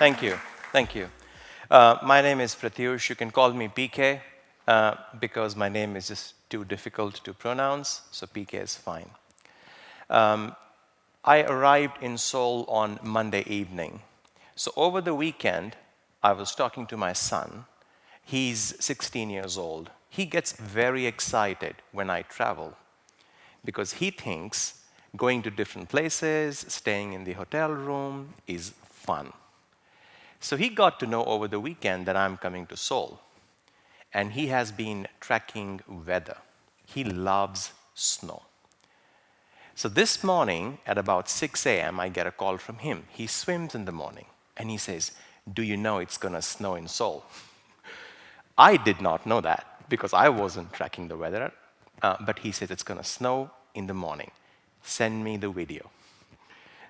Thank you. Thank you. My name is Pratyush. You can call me PK because my name is just too difficult to pronounce, so PK is fine. I arrived in Seoul on Monday evening. So over the weekend, I was talking to my son. He's 16 years old. He gets very excited when I travel because he thinks going to different places, staying in the hotel room is fun. So he got to know over the weekend that I'm coming to Seoul. And he has been tracking weather. He loves snow. So this morning at about 6 a.m., I get a call from him. He swims in the morning. And he says, "Do you know it's going to snow in Seoul?" I did not know that because I wasn't tracking the weather. But he says, "It's going to snow in the morning. Send me the video."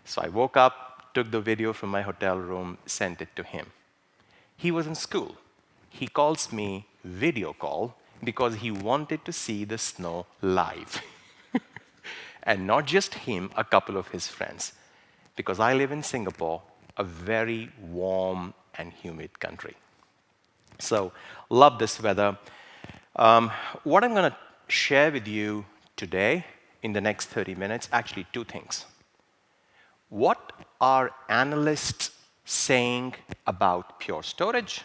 So I woke up, took the video from my hotel room, sent it to him. He was in school. He calls me video call because he wanted to see the snow live. And not just him, a couple of his friends. Because I live in Singapore, a very warm and humid country. So, love this weather. What I'm going to share with you today in the next 30 minutes, actually two things. What are analysts saying about Pure Storage?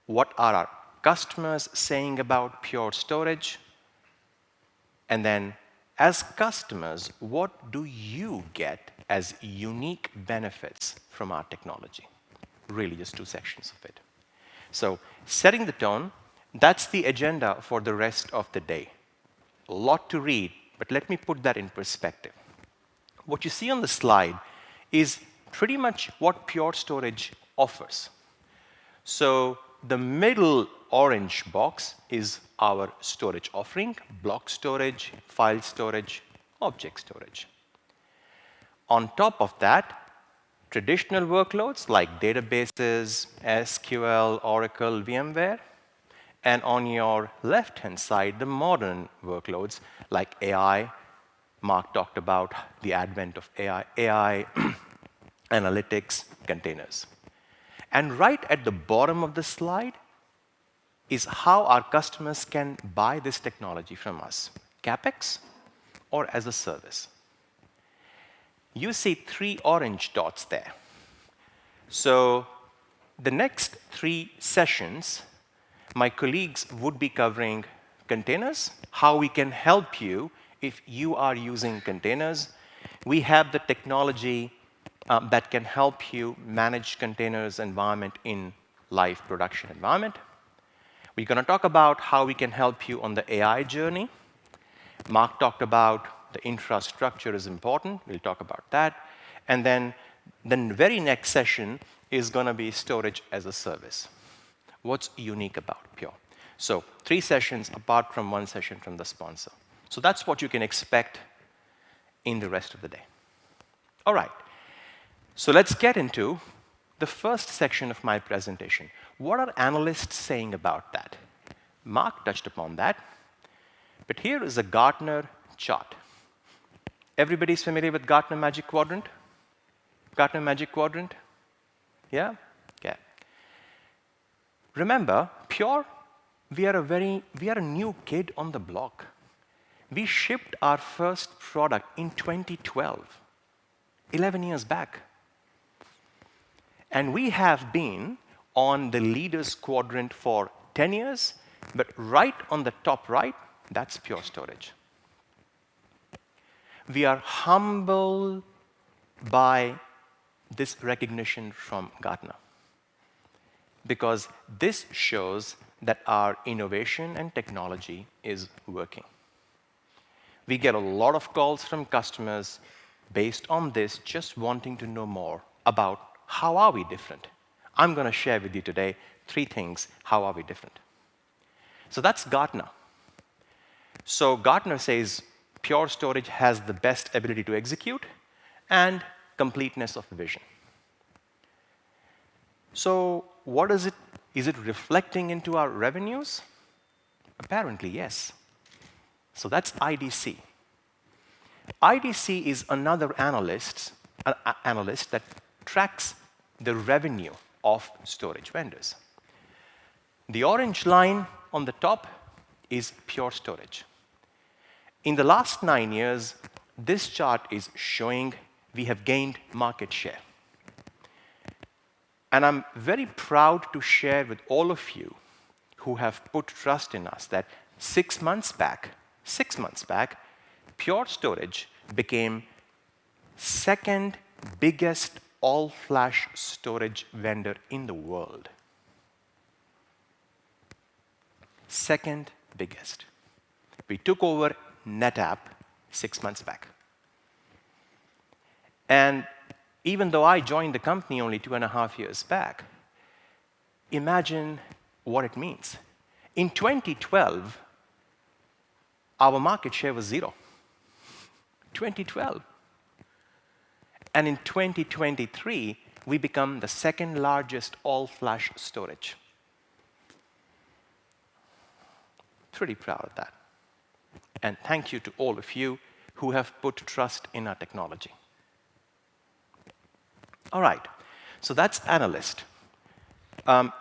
What are our customers saying about Pure Storage? And then, as customers, what do you get as unique benefits from our technology? Really, just two sections of it. So, setting the tone, that's the agenda for the rest of the day. A lot to read, but let me put that in perspective. What you see on the slide is pretty much what Pure Storage offers. So, the middle orange box is our storage offering: block storage, file storage, object storage. On top of that, traditional workloads like databases, SQL, Oracle, VMware. And on your left-hand side, the modern workloads like AI. Mark talked about the advent of AI, analytics, containers. And right at the bottom of the slide is how our customers can buy this technology from us: CapEx or as a service. You see 3 orange dots there. So the next 3 sessions, my colleagues would be covering containers, how we can help you if you are using containers. We have the technology that can help you manage containers environment in live production environment. We're going to talk about how we can help you on the AI journey. Mark talked about the infrastructure is important. We'll talk about that. And then the very next session is going to be storage as a service. What's unique about Pure? So 3 sessions apart from 1 session from the sponsor. So that's what you can expect in the rest of the day. All right. So let's get into the first section of my presentation. What are analysts saying about that? Mark touched upon that. But here is a Gartner chart. Everybody's familiar with Gartner Magic Quadrant? Gartner Magic Quadrant? Yeah? Yeah. Remember, Pure, we are a new kid on the block. We shipped our first product in 2012, 11 years back. And we have been on the leaders quadrant for 10 years, but right on the top right, that's Pure Storage. We are humbled by this recognition from Gartner because this shows that our innovation and technology is working. We get a lot of calls from customers based on this, just wanting to know more about how are we different. I'm going to share with you today 3 things. How are we different? So that's Gartner. So Gartner says Pure Storage has the best ability to execute and completeness of vision. So what is it? Is it reflecting into our revenues? Apparently, yes. So that's IDC. IDC is another analyst that tracks the revenue of storage vendors. The orange line on the top is Pure Storage. In the last 9 years, this chart is showing we have gained market share. And I'm very proud to share with all of you who have put trust in us that 6 months back, Pure Storage became second biggest all-flash storage vendor in the world. Second biggest. We took over NetApp 6 months back. And even though I joined the company only 2.5 years back, imagine what it means. In 2012, our market share was 0. 2012. And in 2023, we become the second largest all-flash storage. Pretty proud of that. And thank you to all of you who have put trust in our technology. All right, so that's analyst.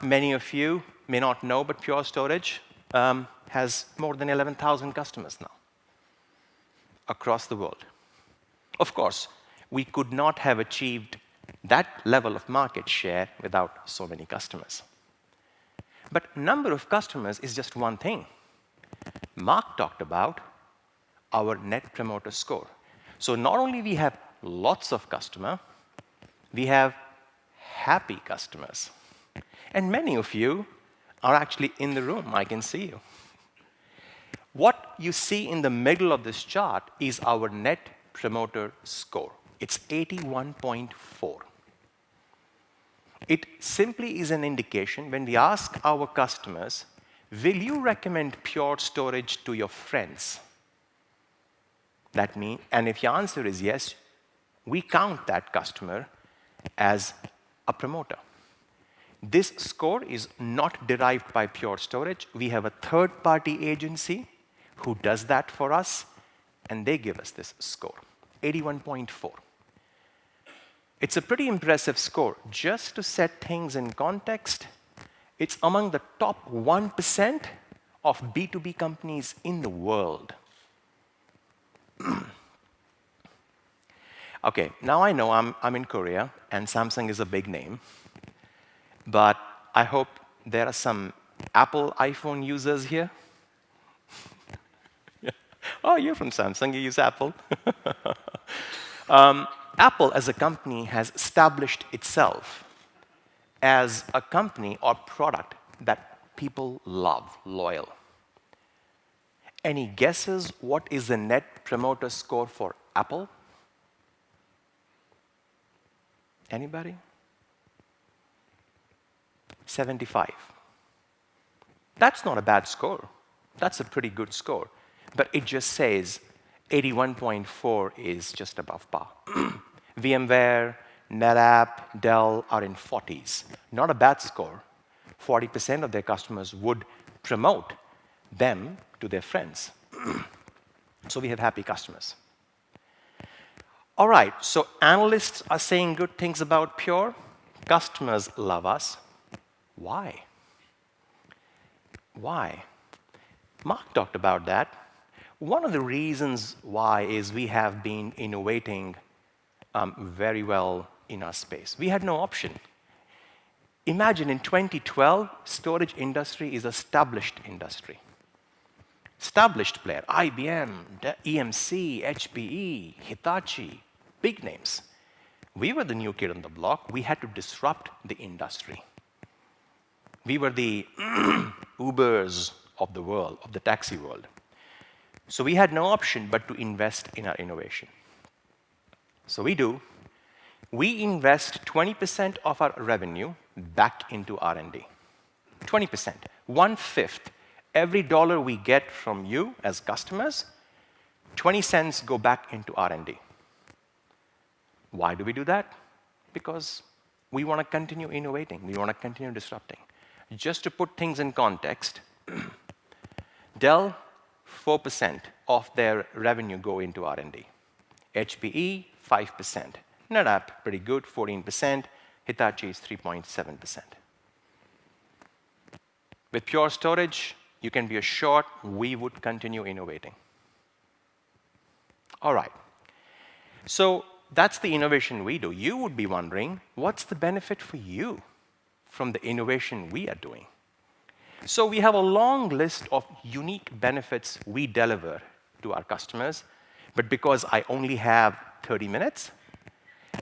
Many of you may not know, but Pure Storage has more than 11,000 customers now across the world. Of course, we could not have achieved that level of market share without so many customers. But number of customers is just one thing. Mark talked about our Net Promoter Score. So not only we have lots of customers, we have happy customers. And many of you are actually in the room. I can see you. What you see in the middle of this chart is our Net Promoter Score. It's 81.4. It simply is an indication when we ask our customers, will you recommend Pure Storage to your friends? That means, and if your answer is yes, we count that customer as a promoter. This score is not derived by Pure Storage. We have a third-party agency who does that for us, and they give us this score, 81.4. It's a pretty impressive score. Just to set things in context, it's among the top 1% of B2B companies in the world. Okay, now I know I'm in Korea, and Samsung is a big name, but I hope there are some Apple iPhone users here. Oh, you're from Samsung, you use Apple. Apple as a company has established itself as a company or product that people love, loyal. Any guesses what is the Net Promoter Score for Apple? Anybody? 75. That's not a bad score. That's a pretty good score. But it just says 81.4 is just above par. VMware, NetApp, Dell are in 40s. Not a bad score. 40% of their customers would promote them to their friends. So we have happy customers. All right, so analysts are saying good things about Pure. Customers love us. Why? Why? Mark talked about that. One of the reasons why is we have been innovating very well in our space. We had no option. Imagine in 2012, storage industry is established industry. Established player, IBM, EMC, HPE, Hitachi, big names. We were the new kid on the block. We had to disrupt the industry. We were the Ubers of the world, of the taxi world. So we had no option but to invest in our innovation. So we do. We invest 20% of our revenue back into R&D. 20%, 1/5. Every dollar we get from you as customers, 20 cents go back into R&D. Why do we do that? Because we want to continue innovating. We want to continue disrupting. Just to put things in context, Dell, 4% of their revenue go into R&D. HPE, 5%. NetApp, pretty good, 14%. Hitachi is 3.7%. With Pure Storage, you can be assured we would continue innovating. All right. So that's the innovation we do. You would be wondering, what's the benefit for you from the innovation we are doing? So we have a long list of unique benefits we deliver to our customers, but because I only have 30 minutes,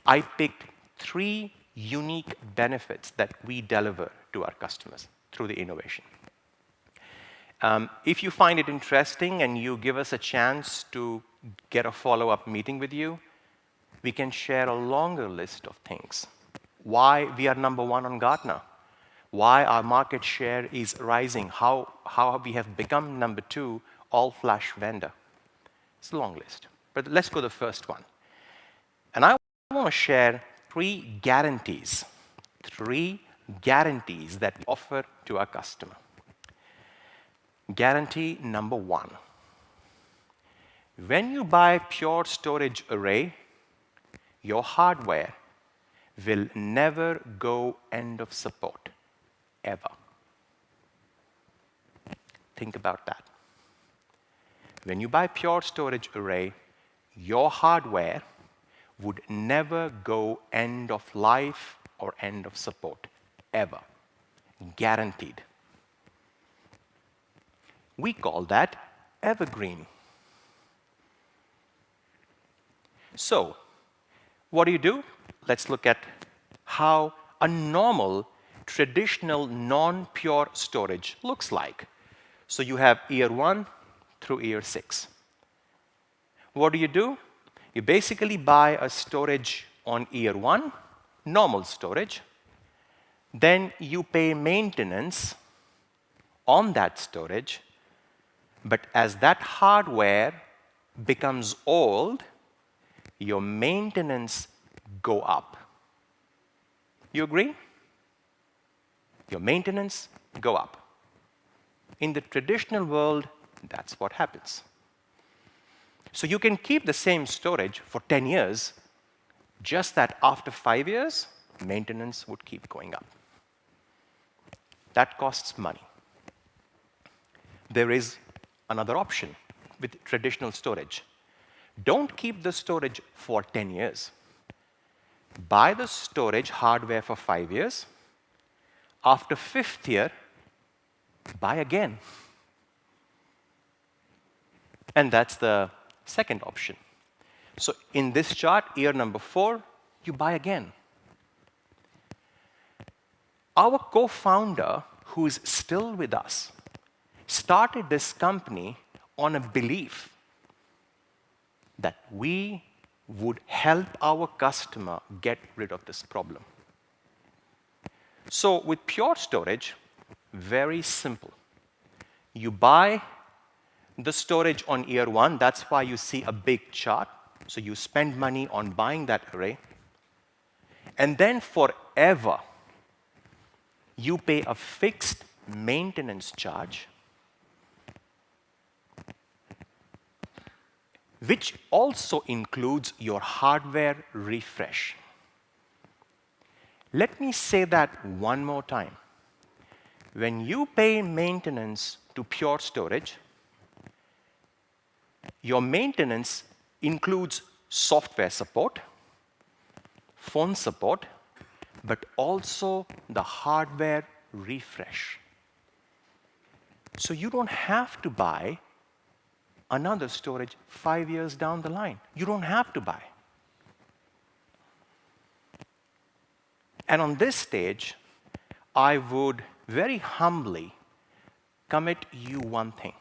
I picked 3 unique benefits that we deliver to our customers through the innovation. If you find it interesting and you give us a chance to get a follow-up meeting with you, we can share a longer list of things. Why we are number 1 on Gartner, why our market share is rising, how we have become number 2 all-flash vendor. It's a long list, but let's go to the first one. And I want to share 3 guarantees that we offer to our customer. Guarantee number 1. When you buy Pure Storage Array, your hardware will never go end of support, ever. Think about that. When you buy Pure Storage Array, your hardware would never go end of life or end of support, ever. Guaranteed. We call that evergreen. So, what do? Let's look at how a normal, traditional, non-pure storage looks like. So you have year 1 through year 6. What do? You basically buy a storage on year 1, normal storage. Then you pay maintenance on that storage. But as that hardware becomes old, your maintenance go up. You agree? Your maintenance go up. In the traditional world, that's what happens. So you can keep the same storage for 10 years, just that after 5 years, maintenance would keep going up. That costs money. There is another option with traditional storage. Don't keep the storage for 10 years. Buy the storage hardware for 5 years. After 5th year, buy again. And that's the second option. So in this chart, year number 4, you buy again. Our co-founder, who is still with us, started this company on a belief that we would help our customer get rid of this problem. So with Pure Storage, very simple. You buy the storage on year 1. That's why you see a big chart. So you spend money on buying that array. And then forever, you pay a fixed maintenance charge, which also includes your hardware refresh. Let me say that one more time. When you pay maintenance to Pure Storage, your maintenance includes software support, phone support, but also the hardware refresh. So you don't have to buy another storage 5 years down the line. You don't have to buy. And on this stage, I would very humbly commit you one thing.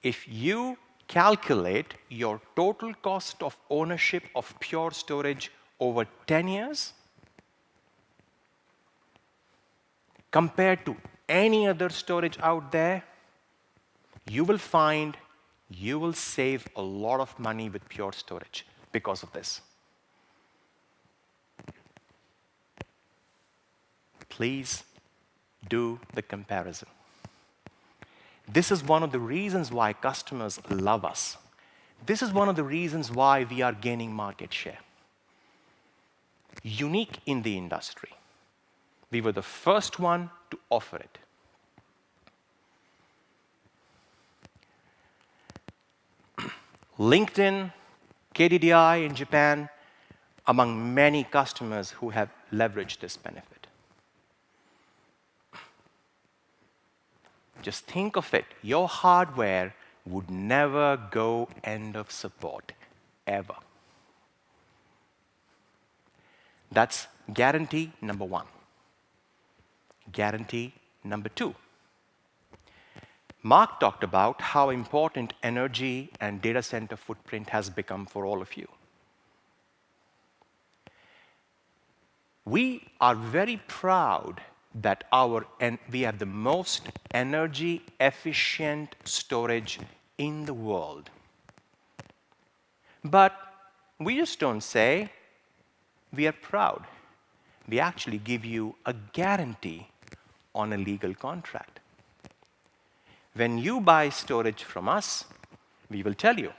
If you calculate your total cost of ownership of Pure Storage over 10 years, compared to any other storage out there, you will find you will save a lot of money with Pure Storage because of this. Please do the comparison. This is one of the reasons why customers love us. This is one of the reasons why we are gaining market share. unique in the industry. We were the first one to offer it. LinkedIn, KDDI in Japan, among many customers who have leveraged this benefit. Just think of it. Your hardware would never go end of support, ever. That's guarantee number one. Guarantee number two. Mark talked about how important energy and data center footprint has become for all of you. We are very proud that we have the most energy efficient storage in the world. But we just don't say we are proud. We actually give you a guarantee on a legal contract. When you buy storage from us, we will tell you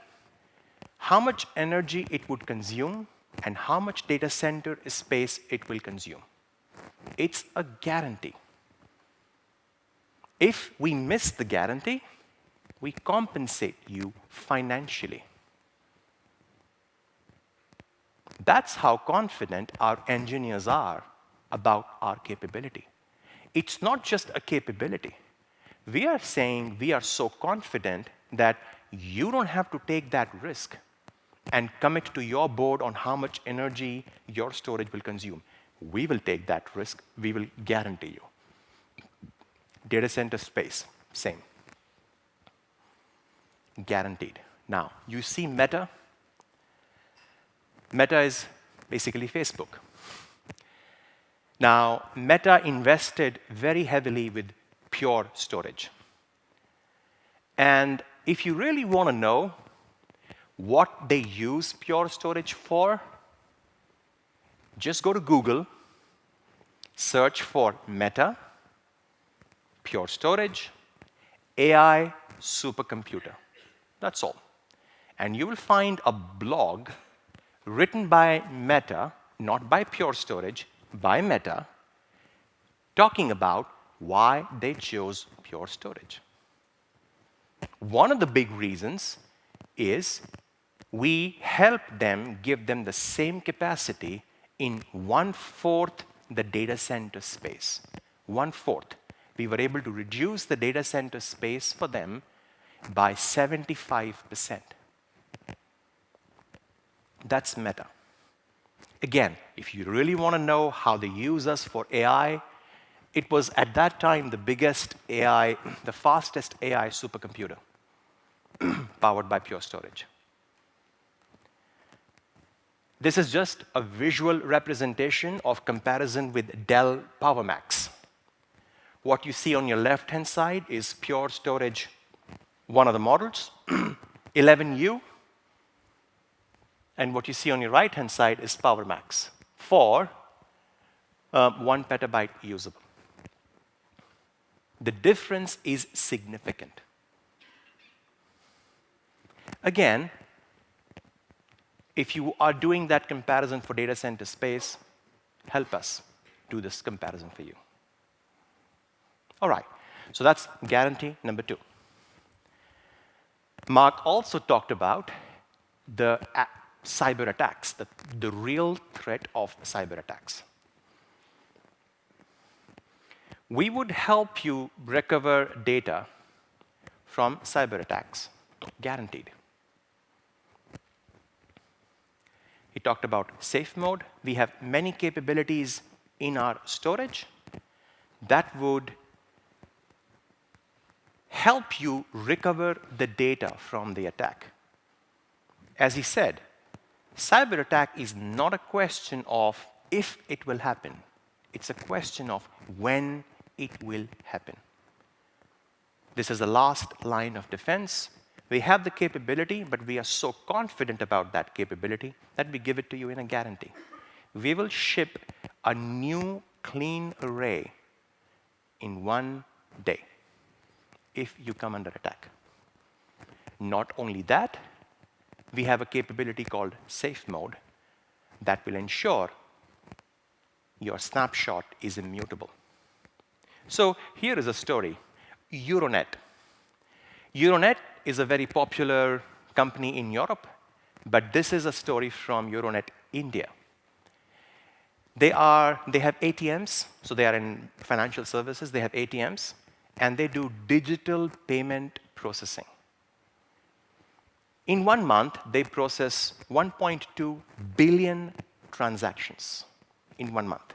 how much energy it would consume and how much data center space it will consume. It's a guarantee. If we miss the guarantee, we compensate you financially. That's how confident our engineers are about our capability. It's not just a capability. We are saying we are so confident that you don't have to take that risk and commit to your board on how much energy your storage will consume. We will take that risk. We will guarantee you. Data center space, same. Guaranteed. Now, you see Meta. Meta is basically Facebook. Now, Meta invested very heavily with Pure Storage. And if you really want to know what they use Pure Storage for, just go to Google, search for Meta, Pure Storage, AI supercomputer. That's all. And you will find a blog written by Meta, not by Pure Storage, by Meta, talking about why they chose Pure Storage. One of the big reasons is we help them, give them the same capacity in 1/4 the data center space. 1/4. We were able to reduce the data center space for them by 75%. That's Meta. Again, if you really want to know how they use us for AI, it was at that time the biggest AI, the fastest AI supercomputer powered by Pure Storage. This is just a visual representation of comparison with Dell PowerMax. What you see on your left-hand side is Pure Storage, one of the models, 11U. And what you see on your right-hand side is PowerMax, for 1 petabyte usable. The difference is significant. Again, if you are doing that comparison for data center space, help us do this comparison for you. All right, so that's guarantee number 2. Mark also talked about the cyber attacks, the real threat of cyber attacks. We would help you recover data from cyber attacks, guaranteed. He talked about safe mode. We have many capabilities in our storage that would help you recover the data from the attack. As he said, cyber attack is not a question of if it will happen. It's a question of when it will happen. This is the last line of defense. We have the capability, but we are so confident about that capability that we give it to you in a guarantee. We will ship a new clean array in 1 day if you come under attack. Not only that, we have a capability called safe mode that will ensure your snapshot is immutable. So here is a story. Euronet. Euronet is a very popular company in Europe, but this is a story from Euronet India. They have ATMs, so they are in financial services. They have ATMs, and they do digital payment processing. In 1 month, they process 1.2 billion transactions in 1 month.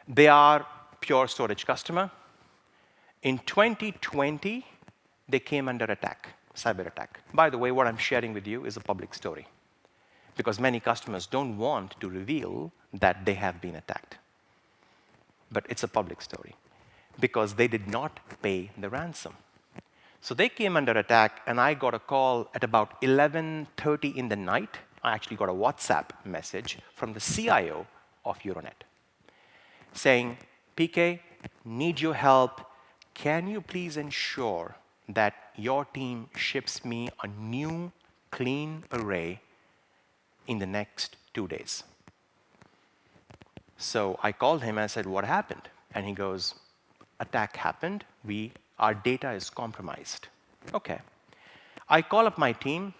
They are pure storage customer. In 2020, they came under attack, cyber attack. By the way, what I'm sharing with you is a public story, because many customers don't want to reveal that they have been attacked. But it's a public story, because they did not pay the ransom. So they came under attack, and I got a call at about 11:30 in the night. I actually got a WhatsApp message from the CIO of Euronet saying, PK, need your help. Can you please ensure that your team ships me a new clean array in the next 2 days? So I called him and I said, what happened? And he goes, attack happened. Our data is compromised. Okay. I call up my team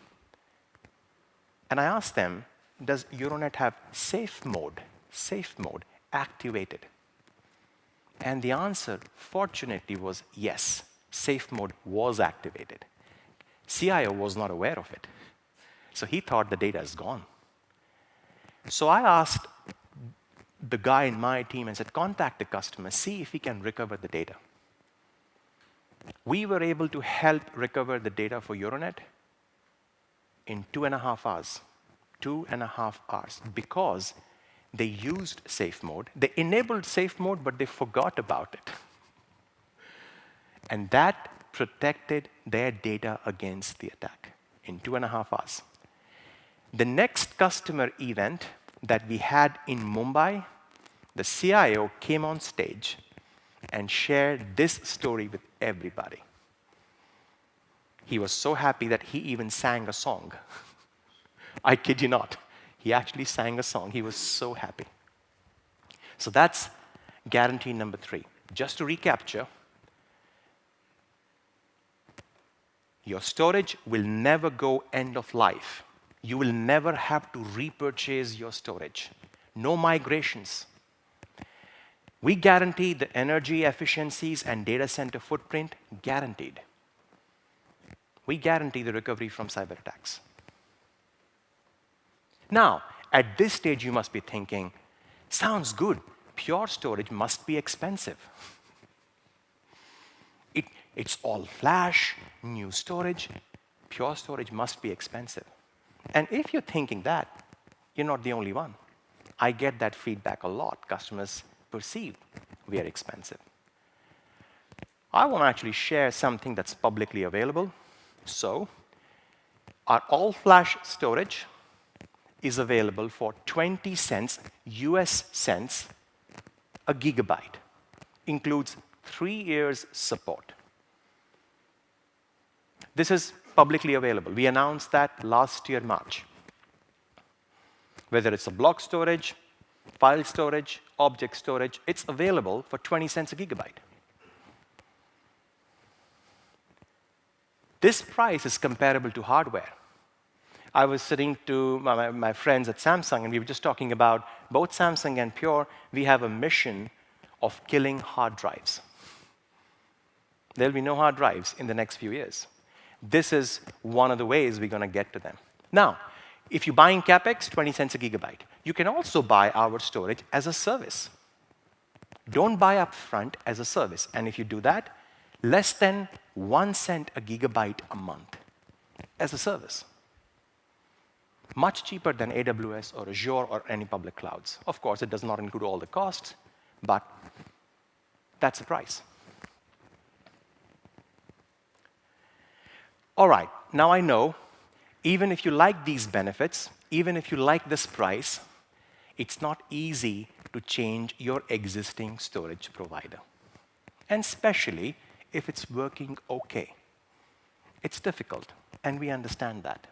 and I ask them, does Euronet have safe mode activated? And the answer, fortunately, was yes. Safe mode was activated. CIO was not aware of it. So he thought the data is gone. So I asked the guy in my team and said, contact the customer, see if he can recover the data. We were able to help recover the data for Euronet in 2.5 hours. 2.5 hours, because they used safe mode. They enabled safe mode, but they forgot about it. And that protected their data against the attack in 2.5 hours. The next customer event that we had in Mumbai, the CIO came on stage and shared this story with everybody. He was so happy that he even sang a song. I kid you not. He actually sang a song. He was so happy. So that's guarantee number 3. Just to recapture, your storage will never go end of life. You will never have to repurchase your storage. No migrations. We guarantee the energy efficiencies and data center footprint, guaranteed. We guarantee the recovery from cyber attacks. Now, at this stage, you must be thinking, sounds good. Pure storage must be expensive. It's all flash, new storage. Pure storage must be expensive. And if you're thinking that, you're not the only one. I get that feedback a lot. Customers perceive we are expensive. I want to actually share something that's publicly available. So, our all-flash storage is available for 20 cents, US cents, a gigabyte. Includes 3 years support. This is publicly available. We announced that last year, March. Whether it's a block storage, file storage, object storage, it's available for 20 cents a gigabyte. This price is comparable to hardware. I was sitting to my friends at Samsung, and we were just talking about both Samsung and Pure. We have a mission of killing hard drives. There'll be no hard drives in the next few years. This is one of the ways we're going to get to them. Now, if you're buying CapEx, 20 cents a gigabyte. You can also buy our storage as a service. Don't buy up front as a service. And if you do that, less than 1 cent a gigabyte a month as a service. Much cheaper than AWS or Azure or any public clouds. Of course, it does not include all the costs, but that's the price. All right, now I know, even if you like these benefits, even if you like this price, it's not easy to change your existing storage provider. And especially if it's working okay. It's difficult, and we understand that.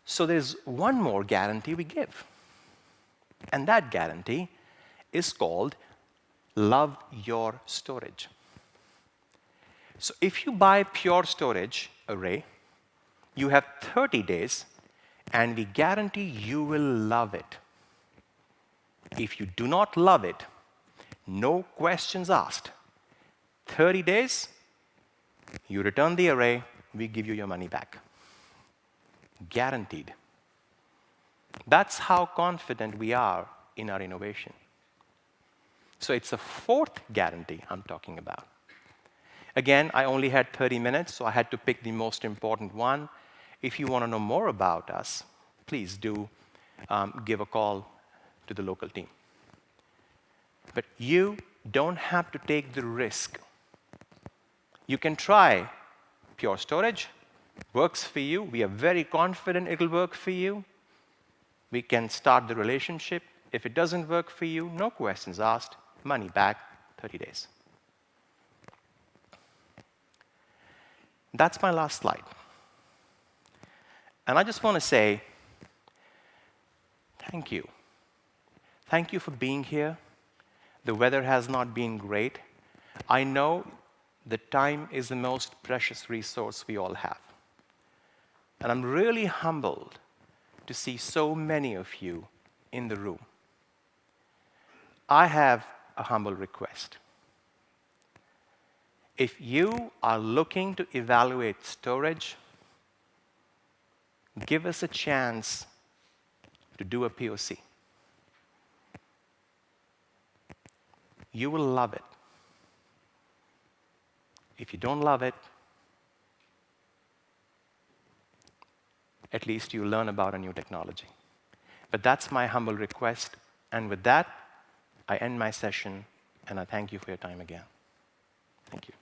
So there's one more guarantee we give. And that guarantee is called Love Your Storage. So if you buy Pure Storage array, you have 30 days, and we guarantee you will love it. If you do not love it, no questions asked. 30 days, you return the array, we give you your money back. Guaranteed. That's how confident we are in our innovation. So it's a fourth guarantee I'm talking about. Again, I only had 30 minutes, so I had to pick the most important one. If you want to know more about us, please do give a call to the local team. But you don't have to take the risk. You can try Pure Storage. Works for you. We are very confident it'll work for you. We can start the relationship. If it doesn't work for you, no questions asked. Money back, 30 days. That's my last slide. And I just want to say thank you. Thank you for being here. The weather has not been great. I know that time is the most precious resource we all have. And I'm really humbled to see so many of you in the room. I have a humble request. If you are looking to evaluate storage, give us a chance to do a POC. You will love it. If you don't love it, at least you learn about a new technology. But that's my humble request. And with that, I end my session, and I thank you for your time again. Thank you.